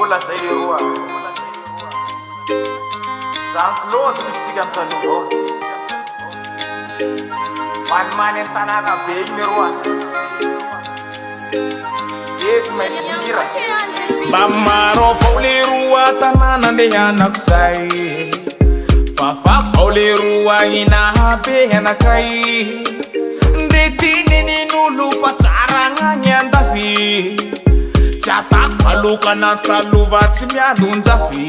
Ola zay leroa Jean-Claude misitsika mitsanova Manimany amin'ny tanàna be igny leroa Etsy maintsy mihira Mba maro avao leroa tanàna andehanako zay Fa vao leroa inahabe anakay Ndretinen'olo fa tsara gn'agny andafy Tiatako alokana antsalova tsy mialonjafy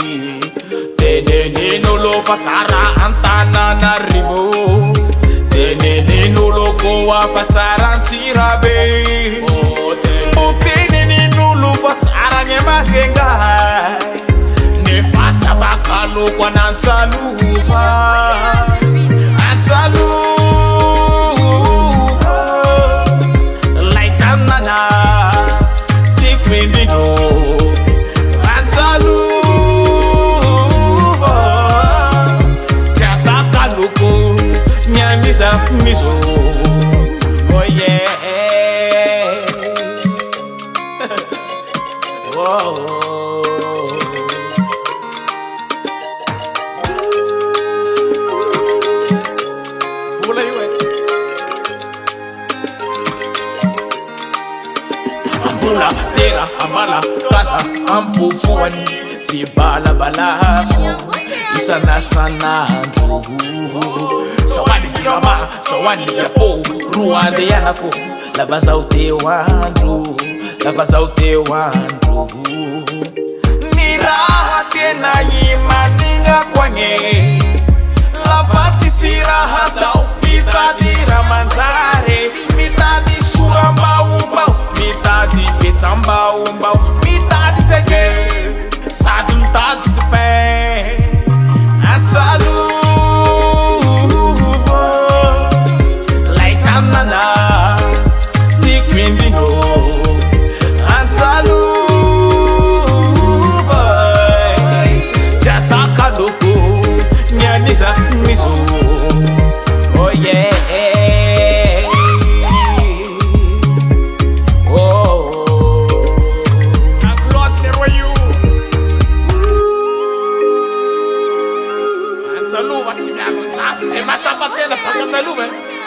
Tenenen'olo fa tsara Antananarivo Tenenen'olo koa fa tsara Antsirabe Tenenen'olo fa tsara gne Mazengay Nefa tiatako alokana antsalova Antsalova Laitanana Tikwindino Antsalova Tiatako aloko Nyamisa miso Oh yeah Whoa Ambula, tera, amala, kasa, ampufuani Fibala balako, isana sanandro Sawani sirama, sawani ya po Ruande yanako, labaza teu andro Labaza teu andro Niraha tena imaninga kwange Lavati siraha dao, mitadi ramanzare Mitadi surambaumbau Mitadi petsambaumbau Mitadi tege Sadu mitadi sepe Antsaluva Laitanana Tikwindino Antsaluva Tiataka loko Nyanisa miso Oh yeah Antsaluva tsy mialonjafy Zay matsapa tena baka Antsaluva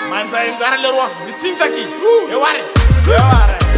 Manjay anjara leroa mitsinjaky Eo are